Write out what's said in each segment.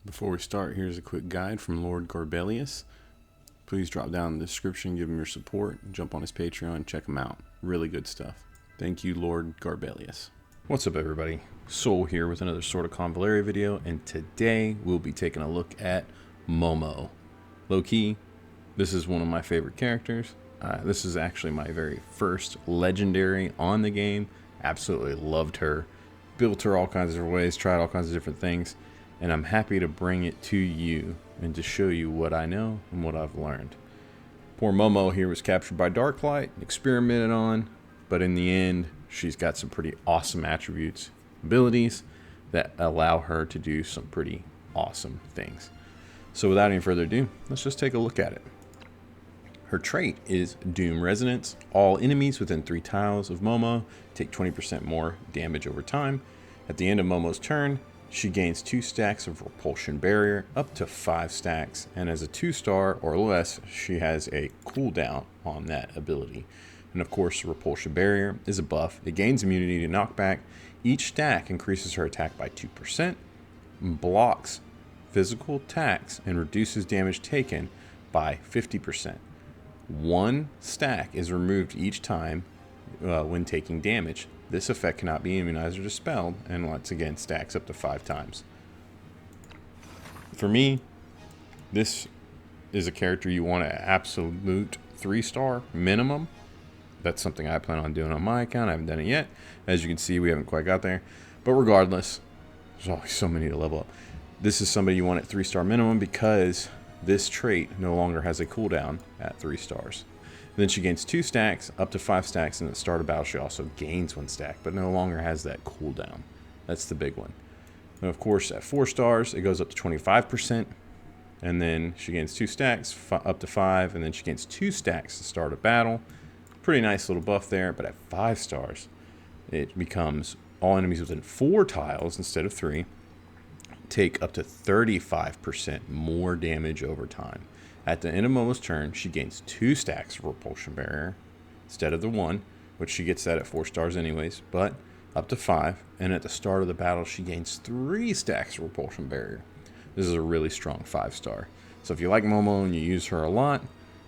Before we start, here's a quick guide from Lord Garbelius. Please drop down in the description, give him your support, jump on his Patreon, check him out. Really good stuff. Thank you, Lord Garbelius. What's up, everybody? Soul here with another sort of Convallaria video, and today we'll be taking a look at Momo. Low-key, this is one of my favorite characters. This is actually my very first legendary on the game. Absolutely loved her. Built her all kinds of different ways, tried all kinds of different things. And I'm happy to bring it to you and to show you what I know and what I've learned. Poor Momo here was captured by Darklight, experimented on, but in the end, she's got some pretty awesome attributes, abilities that allow her to do some pretty awesome things. So without any further ado, let's just take a look at it. Her trait is Doom Resonance. All enemies within 3 tiles of Momo take 20% more damage over time. At the end of Momo's turn, she gains 2 stacks of Repulsion Barrier, up to 5 stacks, and as a 2-star or less, she has a cooldown on that ability. And of course, Repulsion Barrier is a buff. It gains immunity to knockback. Each stack increases her attack by 2%, blocks physical attacks, and reduces damage taken by 50%. 1 stack is removed each time when taking damage. This effect cannot be immunized or dispelled, and once again stacks up to 5 times. For me, this is a character you want an absolute 3-star minimum. That's something I plan on doing on my account. I haven't done it yet. As you can see, we haven't quite got there. But regardless, there's always so many to level up. This is somebody you want at 3-star minimum because this trait no longer has a cooldown at 3 stars. Then she gains 2 stacks, up to 5 stacks, and at the start of battle she also gains 1 stack, but no longer has that cooldown. That's the big one. And of course, at 4 stars, it goes up to 25%, and then she gains 2 stacks, up to 5, and then she gains 2 stacks at the start of battle. Pretty nice little buff there, but at 5 stars, it becomes all enemies within 4 tiles instead of 3, take up to 35% more damage over time. At the end of Momo's turn, she gains 2 stacks of Repulsion Barrier instead of the 1, which she gets that at 4 stars anyways, but up to 5. And at the start of the battle, she gains 3 stacks of Repulsion Barrier. This is a really strong 5-star. So if you like Momo and you use her a lot,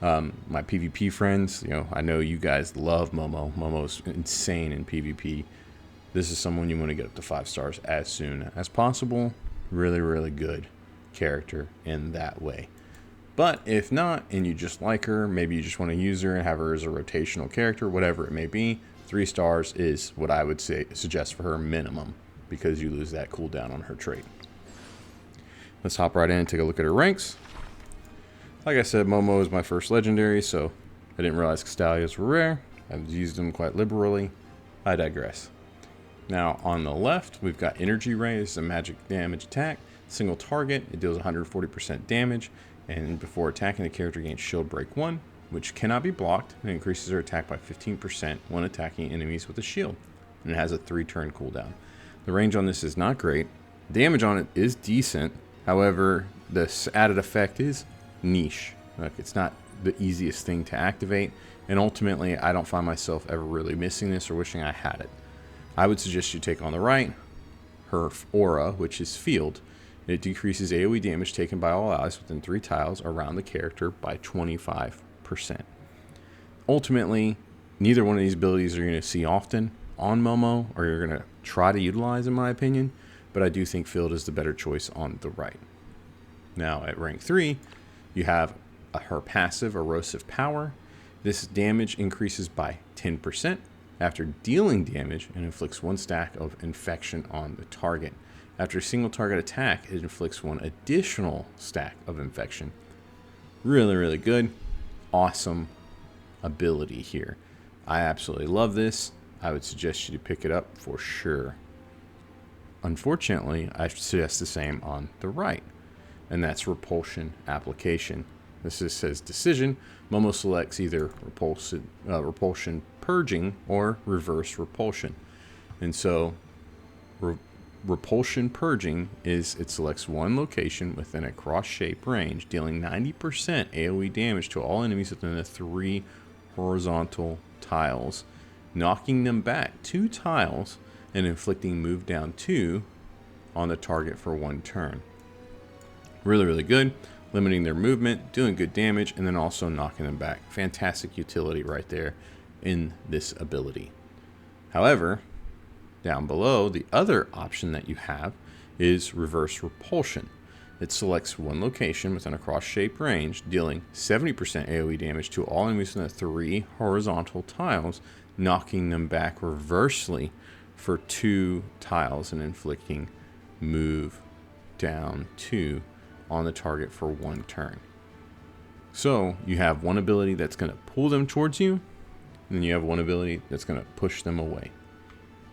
my PvP friends, I know you guys love Momo. Momo's insane in PvP. This is someone you want to get up to 5 stars as soon as possible. Really, really good character in that way. But if not, and you just like her, maybe you just want to use her and have her as a rotational character, whatever it may be, 3 stars is what I would suggest for her minimum, because you lose that cooldown on her trait. Let's hop right in and take a look at her ranks. Like I said, Momo is my first legendary, so I didn't realize Castalias were rare. I've used them quite liberally. I digress. Now on the left, we've got Energy Ray. This is a magic damage attack. Single target, it deals 140% damage. And before attacking, the character gains Shield Break 1, which cannot be blocked, and increases her attack by 15% when attacking enemies with a shield. And it has a 3-turn cooldown. The range on this is not great. Damage on it is decent. However, this added effect is niche. Like, it's not the easiest thing to activate. And ultimately, I don't find myself ever really missing this or wishing I had it. I would suggest you take on the right her aura, which is Field. It decreases AoE damage taken by all allies within 3 tiles around the character by 25%. Ultimately, neither one of these abilities are going to see often on Momo, or you're going to try to utilize, in my opinion, but I do think Field is the better choice on the right. Now, at rank 3, you have her passive Erosive Power. This damage increases by 10% after dealing damage and inflicts 1 stack of infection on the target. After a single target attack, it inflicts 1 additional stack of infection. Really, really good. Awesome ability here. I absolutely love this. I would suggest you to pick it up for sure. Unfortunately, I suggest the same on the right, and that's Repulsion Application. This says Decision. Momo selects either Repulsion Purging or Reverse Repulsion. And so Repulsion Purging is it selects 1 location within a cross-shaped range, dealing 90% AoE damage to all enemies within the 3 horizontal tiles, knocking them back 2 tiles and inflicting move down 2 on the target for 1 turn. Really, really good. Limiting their movement, doing good damage, and then also knocking them back. Fantastic utility right there in this ability. However, down below, the other option that you have is reverse repulsion. It selects one location within a cross-shaped range, dealing 70% AoE damage to all enemies within the 3 horizontal tiles, knocking them back reversely for 2 tiles and inflicting move down 2 on the target for 1 turn. So you have one ability that's going to pull them towards you, and then you have one ability that's going to push them away.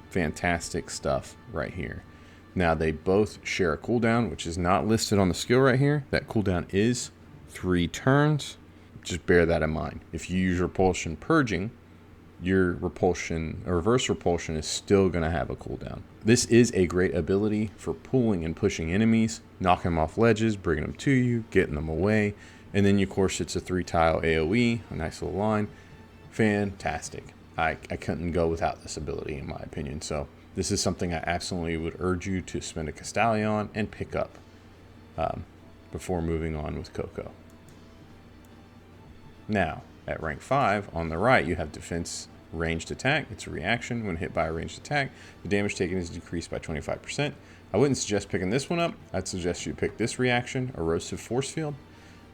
Fantastic stuff right here. Now they both share a cooldown, which is not listed on the skill right here. That cooldown is 3 turns. Just bear that in mind. If you use repulsion purging, your repulsion or reverse repulsion is still going to have a cooldown. This is a great ability for pulling and pushing enemies, knocking them off ledges, bringing them to you, getting them away. And then, of course, it's a 3-tile AoE, a nice little line. Fantastic. I couldn't go without this ability, in my opinion. So this is something I absolutely would urge you to spend a Castelli on and pick up before moving on with Coco. Now, at rank 5, on the right, you have defense ranged attack. It's a reaction. When hit by a ranged attack, the damage taken is decreased by 25%. I wouldn't suggest picking this one up. I'd suggest you pick this reaction, Erosive Force Field.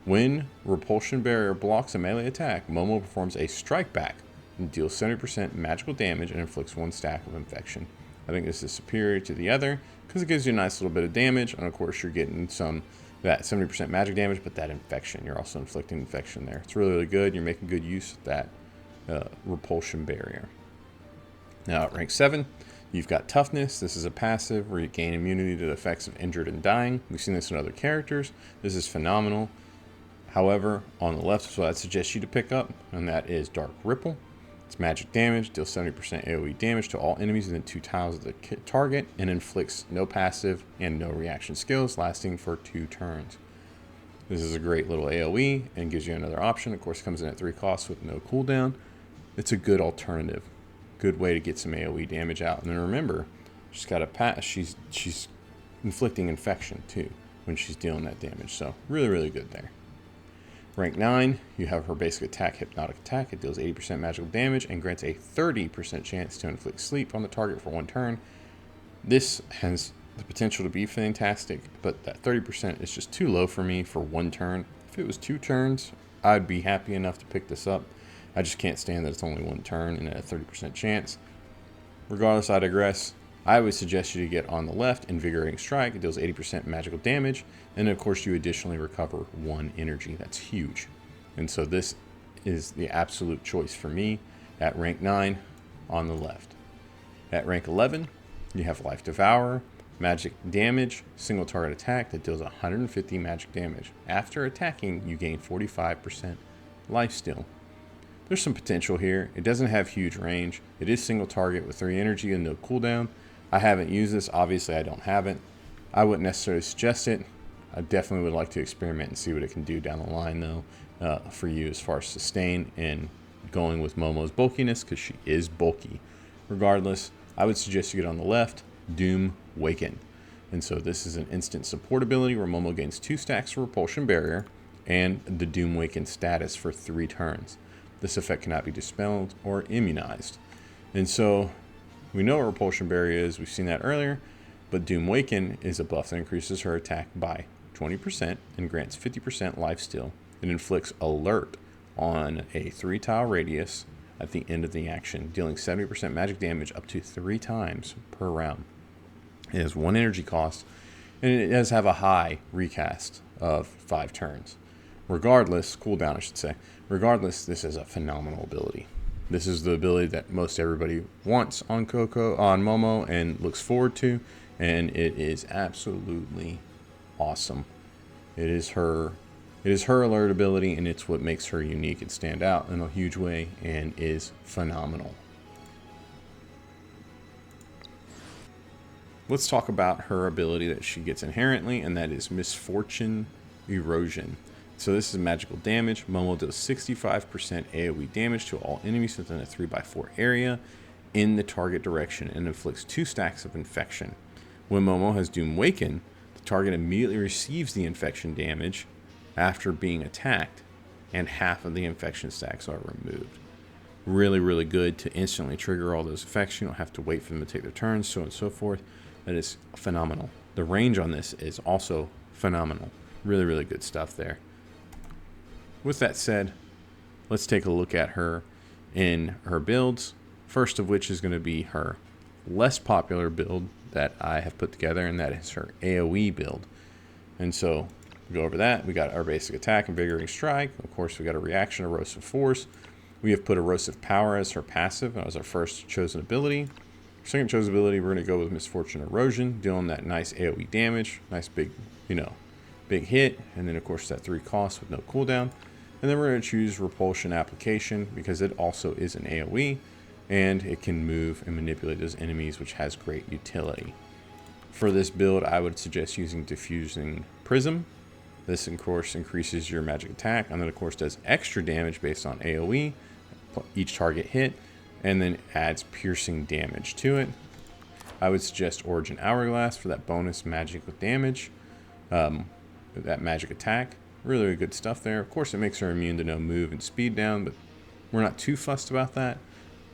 When Repulsion Barrier blocks a melee attack, Momo performs a strike back and deals 70% magical damage and inflicts 1 stack of infection. I think this is superior to the other because it gives you a nice little bit of damage, and of course you're getting that 70% magic damage, but that infection, you're also inflicting infection there. It's really, really good. You're making good use of that repulsion barrier. Now at rank 7, you've got Toughness. This is a passive where you gain immunity to the effects of injured and dying. We've seen this in other characters. This is phenomenal. However, on the left is what I'd suggest you to pick up, and that is Dark Ripple. It's magic damage, deals 70% AoE damage to all enemies within 2 tiles of the target, and inflicts no passive and no reaction skills, lasting for 2 turns. This is a great little AoE and gives you another option. Of course, it comes in at 3 costs with no cooldown. It's a good alternative, good way to get some AoE damage out. And then remember, she's got a pass. She's inflicting infection too when she's dealing that damage. So really, really good there. Rank 9, you have her basic attack, Hypnotic Attack. It deals 80% magical damage and grants a 30% chance to inflict sleep on the target for 1 turn. This has the potential to be fantastic, but that 30% is just too low for me for 1 turn. If it was 2 turns, I'd be happy enough to pick this up. I just can't stand that it's only 1 turn and at a 30% chance. Regardless, I digress. I would suggest you to get on the left, Invigorating Strike. It deals 80% magical damage, and of course you additionally recover 1 energy. That's huge. And so this is the absolute choice for me at rank 9 on the left. At rank 11, you have Life Devourer, magic damage, single target attack that deals 150 magic damage. After attacking, you gain 45% life steal. There's some potential here. It doesn't have huge range. It is single target with 3 energy and no cooldown. I haven't used this. Obviously, I don't have it. I wouldn't necessarily suggest it. I definitely would like to experiment and see what it can do down the line, though, for you as far as sustain and going with Momo's bulkiness, because she is bulky. Regardless, I would suggest you get on the left, Doom Waken. And so this is an instant support ability where Momo gains 2 stacks of Repulsion Barrier and the Doom Waken status for 3 turns. This effect cannot be dispelled or immunized. And so we know what Repulsion Barrier is. We've seen that earlier. But Doom Waken is a buff that increases her attack by 20% and grants 50% life steal. It inflicts Alert on a 3-tile radius at the end of the action, dealing 70% magic damage up to 3 times per round. It has 1 energy cost, and it does have a high recast of 5 turns. Regardless, cooldown I should say. Regardless, this is a phenomenal ability. This is the ability that most everybody wants on Momo and looks forward to, and it is absolutely awesome. It is her alert ability, and it's what makes her unique and stand out in a huge way, and is phenomenal. Let's talk about her ability that she gets inherently, and that is Misfortune Erosion. So this is magical damage. Momo does 65% AoE damage to all enemies within a 3x4 area in the target direction and inflicts 2 stacks of infection. When Momo has Doom Waken, the Target immediately receives the infection damage after being attacked, and half of the infection stacks are removed. Really, really good to instantly trigger all those effects. You don't have to wait for them to take their turns, so on and so forth. That is phenomenal. The range on this is also phenomenal. Really, really good stuff there. With that said, let's take a look at her in her builds. First of which is going to be her less popular build that I have put together, and that is her AoE build. And so we go over that. We got our basic attack, Invigorating Strike. Of course, we got a reaction, Erosive Force. We have put Erosive Power as her passive. That was our first chosen ability. Our second chosen ability, we're going to go with Misfortune Erosion, dealing that nice AoE damage. Nice big, big hit. And then, of course, that 3 cost with no cooldown. And then we're going to choose Repulsion Application because it also is an AoE. And it can move and manipulate those enemies, which has great utility. For this build, I would suggest using Diffusing Prism. This, of course, increases your magic attack, and then, of course, does extra damage based on AoE, each target hit, and then adds piercing damage to it. I would suggest Origin Hourglass for that bonus magic with damage, that magic attack. Really, really good stuff there. Of course, it makes her immune to no move and speed down, but we're not too fussed about that.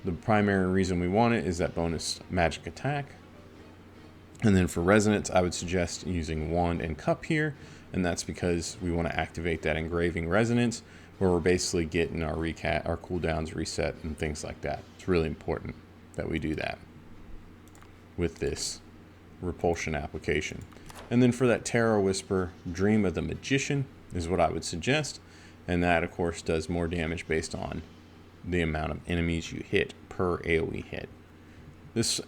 The primary reason we want it is that bonus magic attack. And then for Resonance, I would suggest using Wand and Cup here, and that's because we want to activate that Engraving Resonance, where we're basically getting our cooldowns reset and things like that. It's really important that we do that with this Repulsion application. And then for that Terror Whisper, Dream of the Magician is what I would suggest, and that, of course, does more damage based on the amount of enemies you hit per AoE hit. This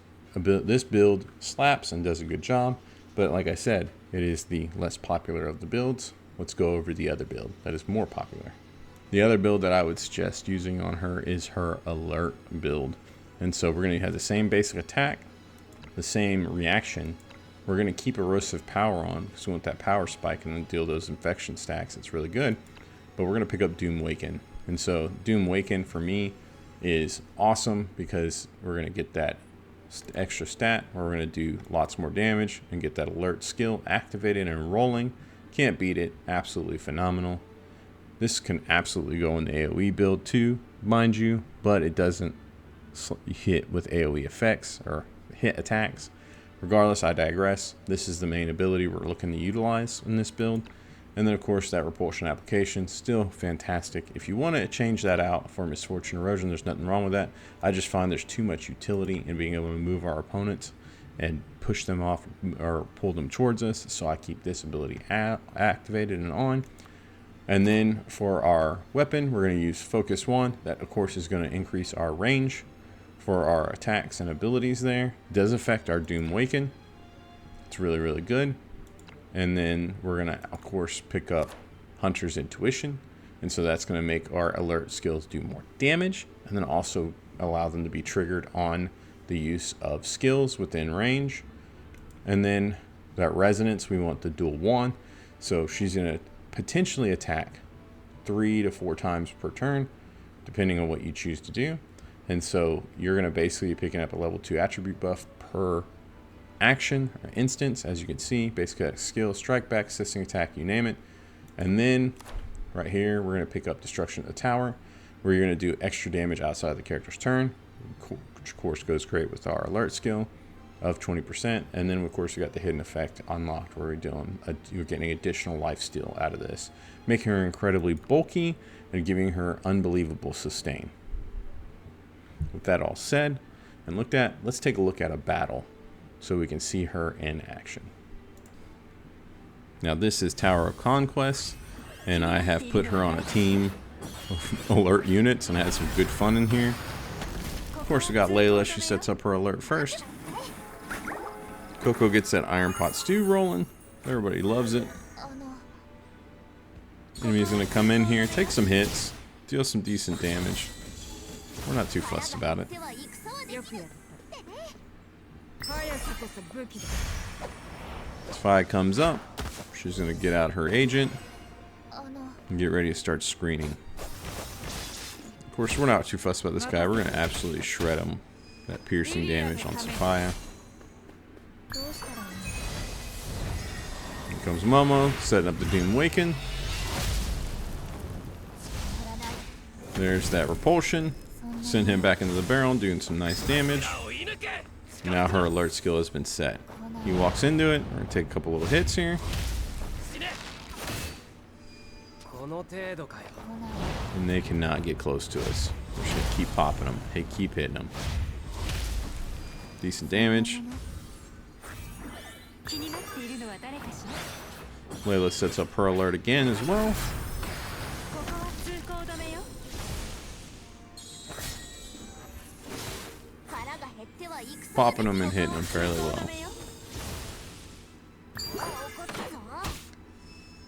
build slaps and does a good job, but like I said, it is the less popular of the builds. Let's go over the other build that is more popular. The other build that I would suggest using on her is her Alert build. And so we're going to have the same basic attack, the same reaction. We're going to keep Erosive Power on because we want that power spike and then deal those infection stacks. It's really good. But we're going to pick up Doom Waken. And so Doom Waken for me is awesome because we're going to get that extra stat where we're going to do lots more damage and get that alert skill activated and rolling. Can't beat it. Absolutely phenomenal. This can absolutely go in the AoE build too, mind you, but it doesn't hit with AoE effects or hit attacks. Regardless, I digress. This is the main ability we're looking to utilize in this build. And then, of course, that Repulsion application, still fantastic. If you want to change that out for Misfortune Erosion, there's nothing wrong with that. I just find there's too much utility in being able to move our opponents and push them off or pull them towards us. So I keep this ability activated and on. And then for our weapon, we're going to use Focus 1. That, of course, is going to increase our range for our attacks and abilities there. It does affect our Doom Waken. It's really, really good. And then we're going to, of course, pick up Hunter's Intuition. And so that's going to make our alert skills do more damage. And then also allow them to be triggered on the use of skills within range. And then that Resonance, we want the dual wand. So she's going to potentially attack 3 to 4 times per turn, depending on what you choose to do. And so you're going to basically be picking up a level 2 attribute buff per action or instance. As you can see, basically that skill, strike back, assisting attack, you name it. And then right here we're going to pick up Destruction of the Tower, where you're going to do extra damage outside the character's turn, which of course goes great with our alert skill of 20%. And then of course we got the hidden effect unlocked, where you're getting additional life steal out of this, making her incredibly bulky and giving her unbelievable sustain. With that all said and looked at, let's take a look at a battle so we can see her in action. Now this is Tower of Conquest, and I have put her on a team of alert units and had some good fun in here. Of course we got Layla, she sets up her alert first. Coco gets that Iron Pot Stew rolling. Everybody loves it. Enemy's gonna come in here, take some hits, deal some decent damage. We're not too fussed about it. Spy comes up. She's going to get out her agent and get ready to start screening. Of course, we're not too fussed about this guy. We're going to absolutely shred him. That piercing damage on Sophia. Comes Momo, setting up the Doom Awaken. There's that repulsion. Send him back into the barrel, doing some nice damage. Now her alert skill has been set. He walks into it. We're going to take a couple little hits here. And they cannot get close to us. We're just going to keep popping them. Hey, keep hitting them. Decent damage. Layla sets up her alert again as well. Popping them and hitting them fairly well.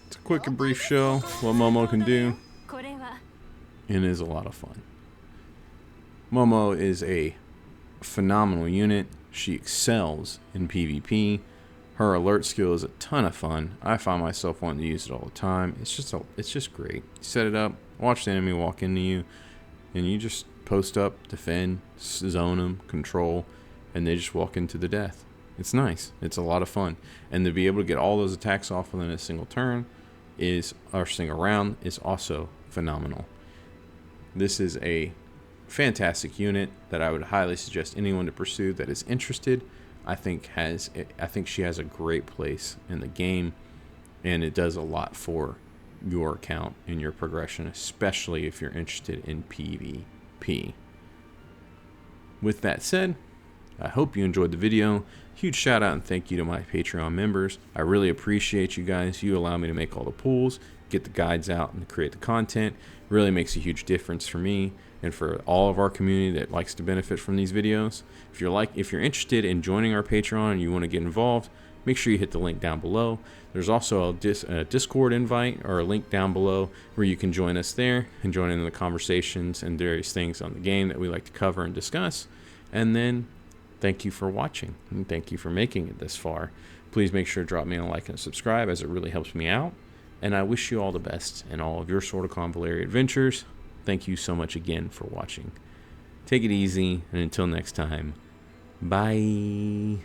It's a quick and brief show what Momo can do, and it is a lot of fun. Momo is a phenomenal unit. She excels in PvP. Her alert skill is a ton of fun. I find myself wanting to use it all the time. It's just great. You set it up, watch the enemy walk into you, and you just post up, defend, zone them, control, and they just walk into the death. It's nice. It's a lot of fun. And to be able to get all those attacks off within a single turn or single round is also phenomenal. This is a fantastic unit that I would highly suggest anyone to pursue that is interested. I think she has a great place in the game, and it does a lot for your account and your progression, especially if you're interested in PvP. With that said, I hope you enjoyed the video. Huge shout out and thank you to my Patreon members. I really appreciate you guys. You allow me to make all the pulls, get the guides out, and create the content. It really makes a huge difference for me and for all of our community that likes to benefit from these videos. If you're interested in joining our Patreon and you want to get involved, make sure you hit the link down below. There's also a Discord invite or a link down below where you can join us there and join in the conversations and various things on the game that we like to cover and discuss. And then thank you for watching, and thank you for making it this far. Please make sure to drop me a like and subscribe, as it really helps me out. And I wish you all the best in all of your sort of Convallaria adventures. Thank you so much again for watching. Take it easy, and until next time, bye.